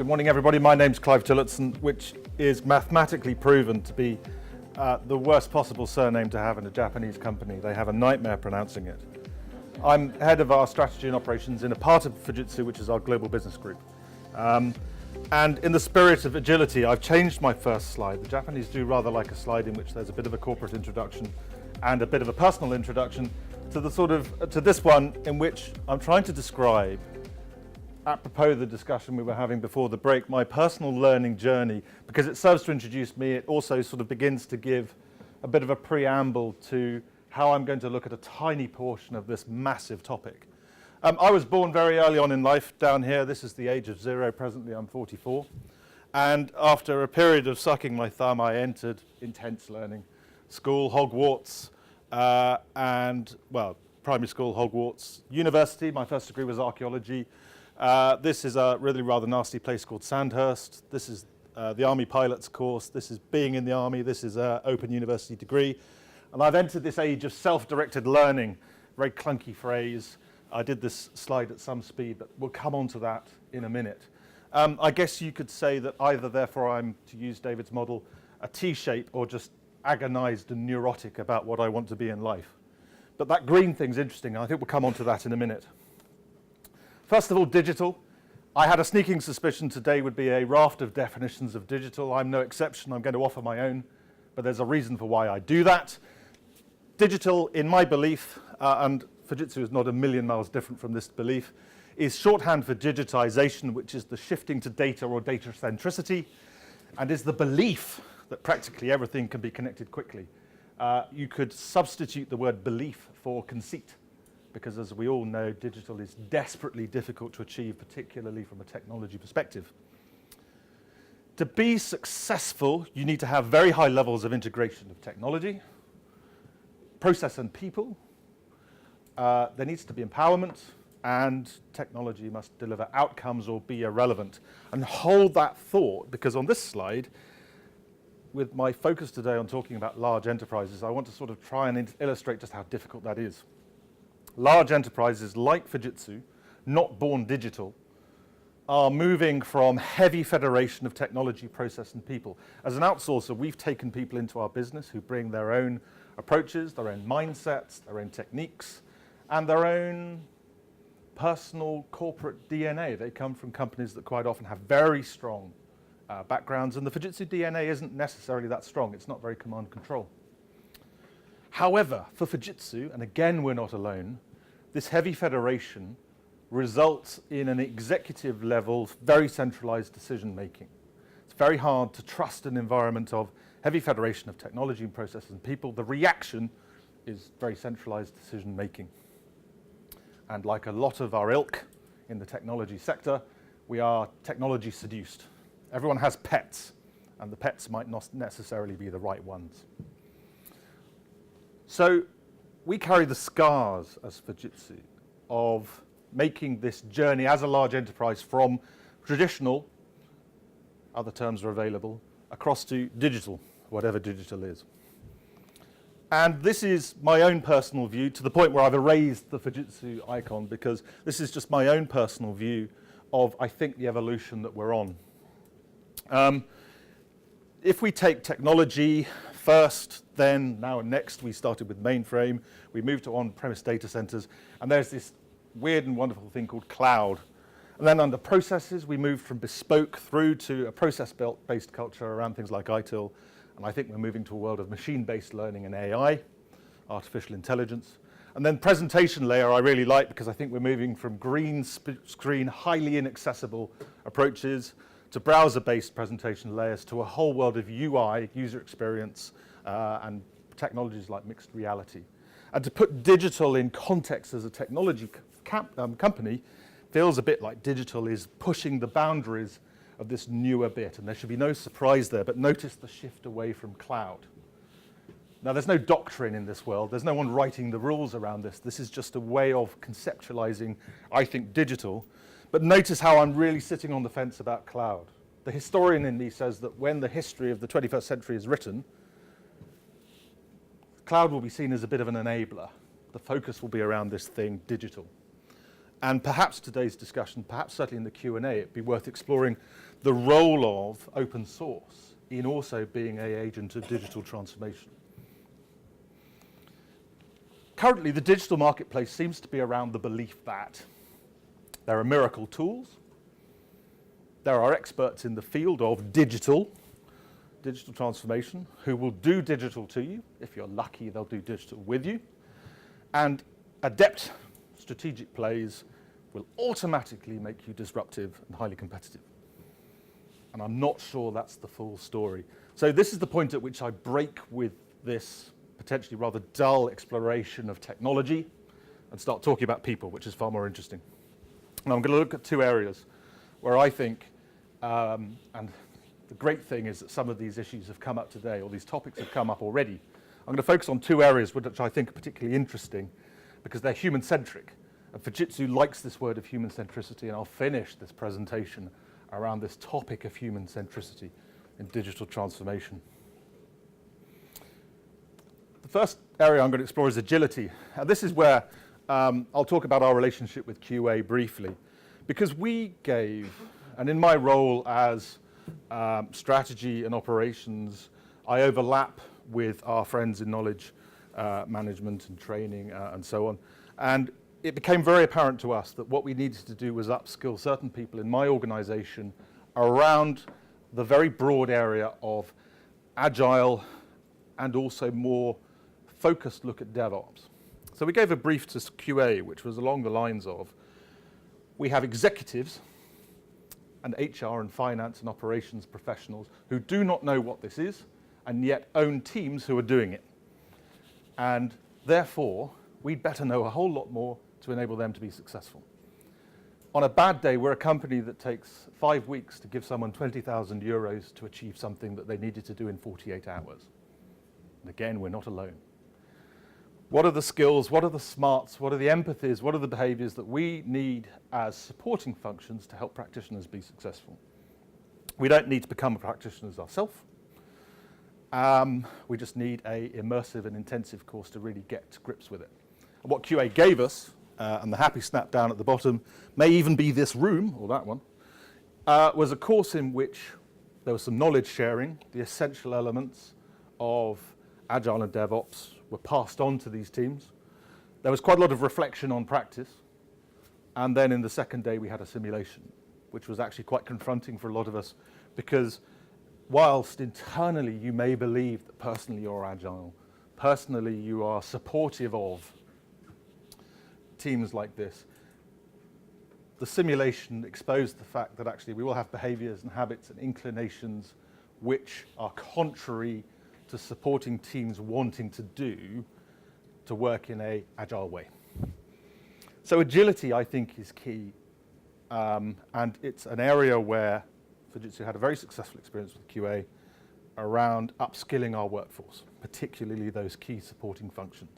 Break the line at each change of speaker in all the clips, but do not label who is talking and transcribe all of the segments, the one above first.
Good morning, everybody. My name's Clive Tillotson, which is mathematically proven to be the worst possible surname to have in a Japanese company. They have a nightmare pronouncing it. I'm head of our strategy and operations in a part of Fujitsu, which is our global business group. And in the spirit of agility, I've changed my first slide. The Japanese do rather like a slide in which there's a bit of a corporate introduction and a bit of a personal introduction to this one, in which I'm trying to describe, apropos the discussion we were having before the break, my personal learning journey, because it serves to introduce me. It also sort of begins to give a bit of a preamble to how I'm going to look at a tiny portion of this massive topic. I was born very early on in life down here. This is the age of 0. Presently, I'm 44. And after a period of sucking my thumb, I entered intense learning. School, Hogwarts, primary school, Hogwarts. University, my first degree was archaeology. This is a really rather nasty place called Sandhurst. This is the Army Pilot's course. This is being in the Army. This is an open university degree. And I've entered this age of self-directed learning, very clunky phrase. I did this slide at some speed, but we'll come on to that in a minute. I guess you could say that either, therefore, I'm, to use David's model, a T-shape or just agonized and neurotic about what I want to be in life. But that green thing's interesting. I think we'll come on to that in a minute. First of all, digital. I had a sneaking suspicion today would be a raft of definitions of digital. I'm no exception. I'm going to offer my own, but there's a reason for why I do that. Digital, in my belief, and Fujitsu is not a million miles different from this belief, is shorthand for digitization, which is the shifting to data or data centricity, and is the belief that practically everything can be connected quickly. You could substitute the word belief for conceit, because as we all know, digital is desperately difficult to achieve, particularly from a technology perspective. To be successful, you need to have very high levels of integration of technology, process and people. There needs to be empowerment, and technology must deliver outcomes or be irrelevant. And hold that thought, because on this slide, with my focus today on talking about large enterprises, I want to sort of try and illustrate just how difficult that is. Large enterprises like Fujitsu, not born digital, are moving from heavy federation of technology, process, and people. As an outsourcer, we've taken people into our business who bring their own approaches, their own mindsets, their own techniques, and their own personal corporate DNA. They come from companies that quite often have very strong backgrounds, and the Fujitsu DNA isn't necessarily that strong. It's not very command control. However, for Fujitsu, and again we're not alone, this heavy federation results in an executive level, very centralized decision making. It's very hard to trust an environment of heavy federation of technology and processes and people. The reaction is very centralized decision making. And like a lot of our ilk in the technology sector, we are technology seduced. Everyone has pets, and the pets might not necessarily be the right ones. So we carry the scars as Fujitsu of making this journey as a large enterprise from traditional, other terms are available, across to digital, whatever digital is. And this is my own personal view, to the point where I've erased the Fujitsu icon, because this is just my own personal view of, I think, the evolution that we're on. If we take technology first, then now and next, we started with mainframe, we moved to on-premise data centers, and there's this weird and wonderful thing called cloud. And then under processes, we moved from bespoke through to a process-based culture around things like ITIL, and I think we're moving to a world of machine-based learning and AI, artificial intelligence. And then presentation layer I really like, because I think we're moving from green screen, highly inaccessible approaches to browser-based presentation layers to a whole world of UI, user experience, and technologies like mixed reality. And to put digital in context as a technology company feels a bit like digital is pushing the boundaries of this newer bit, and there should be no surprise there, but notice the shift away from cloud. Now, there's no doctrine in this world. There's no one writing the rules around this. This is just a way of conceptualizing, I think, digital. But notice how I'm really sitting on the fence about cloud. The historian in me says that when the history of the 21st century is written, cloud will be seen as a bit of an enabler. The focus will be around this thing, digital. And perhaps today's discussion, perhaps certainly in the Q&A, it'd be worth exploring the role of open source in also being an agent of digital transformation. Currently, the digital marketplace seems to be around the belief that there are miracle tools, there are experts in the field of digital transformation who will do digital to you. If you're lucky, they'll do digital with you. And adept strategic plays will automatically make you disruptive and highly competitive. And I'm not sure that's the full story. So this is the point at which I break with this potentially rather dull exploration of technology and start talking about people, which is far more interesting. And I'm going to look at two areas where I think, and the great thing is that some of these issues have come up today, or these topics have come up already. I'm going to focus on two areas which I think are particularly interesting because they're human-centric. And Fujitsu likes this word of human centricity, and I'll finish this presentation around this topic of human centricity in digital transformation. The first area I'm going to explore is agility. And this is where I'll talk about our relationship with QA briefly. Because we gave, and in my role as strategy and operations, I overlap with our friends in knowledge management and training and so on. And it became very apparent to us that what we needed to do was upskill certain people in my organization around the very broad area of agile and also more focused look at DevOps. So we gave a brief to QA, which was along the lines of, we have executives and HR and finance and operations professionals who do not know what this is and yet own teams who are doing it. And therefore, we'd better know a whole lot more to enable them to be successful. On a bad day, we're a company that takes 5 weeks to give someone 20,000 euros to achieve something that they needed to do in 48 hours. And again, we're not alone. What are the skills, what are the smarts, what are the empathies, what are the behaviors that we need as supporting functions to help practitioners be successful? We don't need to become practitioners ourselves. We just need an immersive and intensive course to really get to grips with it. And what QA gave us, and the happy snap down at the bottom, may even be this room, or that one, was a course in which there was some knowledge sharing. The essential elements of Agile and DevOps were passed on to these teams. There was quite a lot of reflection on practice. And then in the second day, we had a simulation, which was actually quite confronting for a lot of us, because whilst internally you may believe that personally you're Agile, personally you are supportive of teams like this, the simulation exposed the fact that actually we will have behaviors and habits and inclinations which are contrary to supporting teams wanting to do to work in an agile way. So agility, I think, is key. And it's an area where Fujitsu had a very successful experience with QA around upskilling our workforce, particularly those key supporting functions.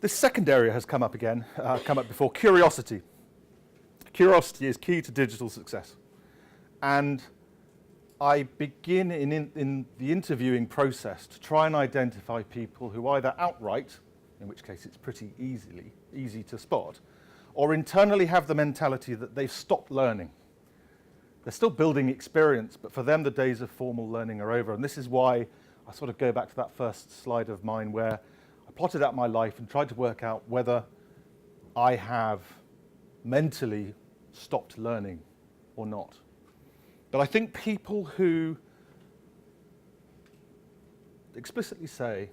This second area has come up again, come up before, curiosity. Curiosity is key to digital success. And I begin in the interviewing process to try and identify people who either outright, in which case it's pretty easy to spot, or internally have the mentality that they've stopped learning. They're still building experience, but for them the days of formal learning are over. And this is why I sort of go back to that first slide of mine where I plotted out my life and tried to work out whether I have mentally stopped learning or not. But I think people who explicitly say,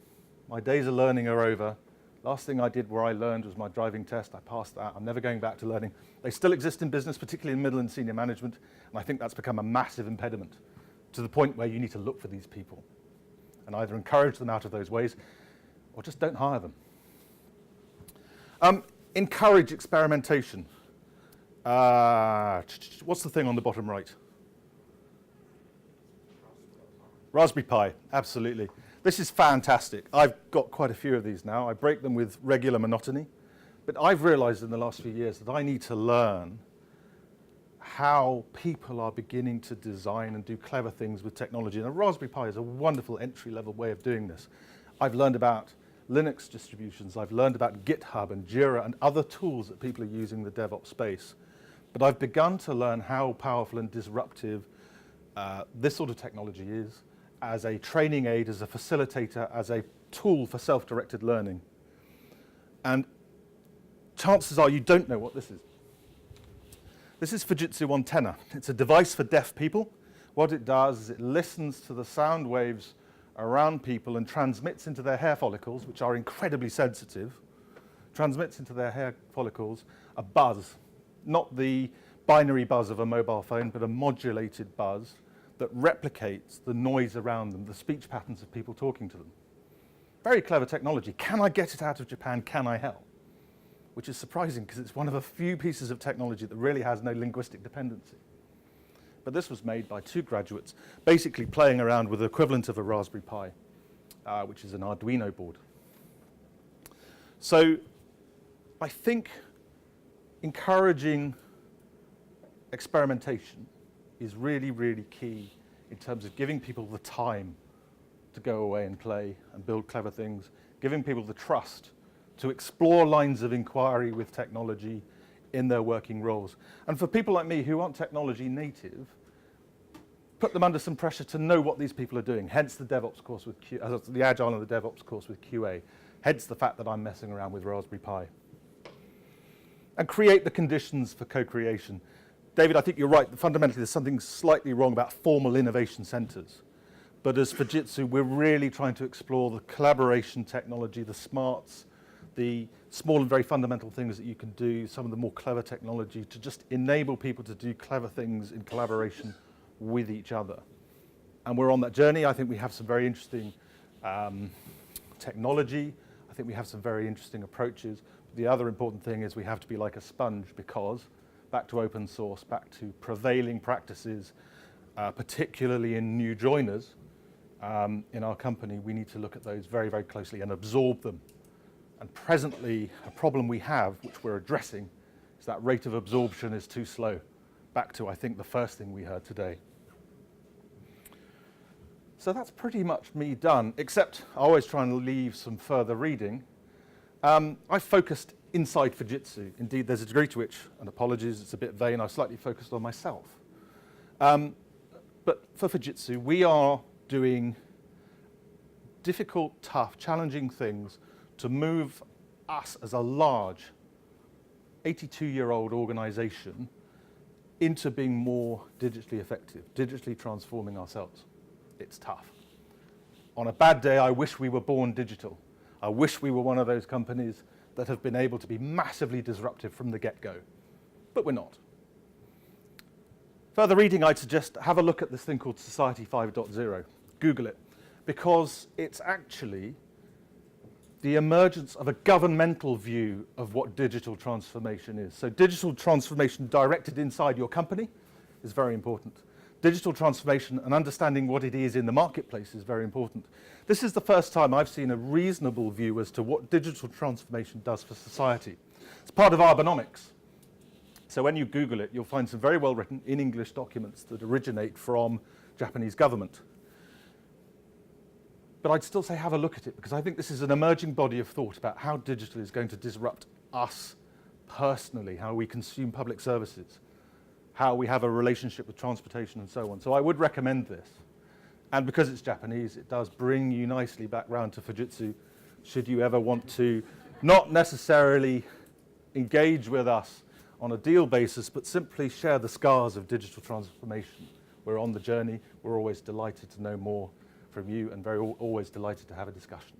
my days of learning are over, last thing I did where I learned was my driving test, I passed that, I'm never going back to learning. They still exist in business, particularly in middle and senior management, and I think that's become a massive impediment to the point where you need to look for these people and either encourage them out of those ways or just don't hire them. Encourage experimentation. What's the thing on the bottom right? Raspberry Pi, absolutely. This is fantastic. I've got quite a few of these now. I break them with regular monotony. But I've realized in the last few years that I need to learn how people are beginning to design and do clever things with technology. And a Raspberry Pi is a wonderful entry-level way of doing this. I've learned about Linux distributions. I've learned about GitHub and Jira and other tools that people are using in the DevOps space. But I've begun to learn how powerful and disruptive this sort of technology is as a training aid, as a facilitator, as a tool for self-directed learning. And chances are you don't know what this is. This is Fujitsu Antenna. It's a device for deaf people. What it does is it listens to the sound waves around people and transmits into their hair follicles, which are incredibly sensitive, transmits into their hair follicles a buzz, not the binary buzz of a mobile phone, but a modulated buzz that replicates the noise around them, the speech patterns of people talking to them. Very clever technology. Can I get it out of Japan? Can I help? Which is surprising because it's one of a few pieces of technology that really has no linguistic dependency. But this was made by two graduates, basically playing around with the equivalent of a Raspberry Pi, which is an Arduino board. So I think encouraging experimentation is really, really key in terms of giving people the time to go away and play and build clever things, giving people the trust to explore lines of inquiry with technology in their working roles. And for people like me who aren't technology native, put them under some pressure to know what these people are doing, hence the DevOps course with the Agile and the DevOps course with QA, hence the fact that I'm messing around with Raspberry Pi. And create the conditions for co-creation. David, I think you're right. Fundamentally, there's something slightly wrong about formal innovation centers. But as Fujitsu, we're really trying to explore the collaboration technology, the smarts, the small and very fundamental things that you can do, some of the more clever technology to just enable people to do clever things in collaboration with each other. And we're on that journey. I think we have some very interesting technology. I think we have some very interesting approaches. The other important thing is we have to be like a sponge because, back to open source, back to prevailing practices, particularly in new joiners in our company, we need to look at those very, very closely and absorb them. And presently, a problem we have, which we're addressing, is that rate of absorption is too slow. Back to, I think, the first thing we heard today. So that's pretty much me done, except I always try and leave some further reading. I focused inside Fujitsu. Indeed, there's a degree to which, and apologies, it's a bit vain, I slightly focused on myself. But for Fujitsu, we are doing difficult, tough, challenging things to move us as a large 82-year-old organization into being more digitally effective, digitally transforming ourselves. It's tough. On a bad day, I wish we were born digital. I wish we were one of those companies that have been able to be massively disruptive from the get-go, but we're not. Further reading, I'd suggest have a look at this thing called Society 5.0. Google it, because it's actually the emergence of a governmental view of what digital transformation is. So digital transformation directed inside your company is very important. Digital transformation and understanding what it is in the marketplace is very important. This is the first time I've seen a reasonable view as to what digital transformation does for society. It's part of Arbonomics. So when you Google it, you'll find some very well written in English documents that originate from Japanese government. But I'd still say have a look at it because I think this is an emerging body of thought about how digital is going to disrupt us personally, how we consume public services, how we have a relationship with transportation and so on. So I would recommend this. And because it's Japanese, it does bring you nicely back round to Fujitsu should you ever want to not necessarily engage with us on a deal basis, but simply share the scars of digital transformation. We're on the journey. We're always delighted to know more from you and always delighted to have a discussion.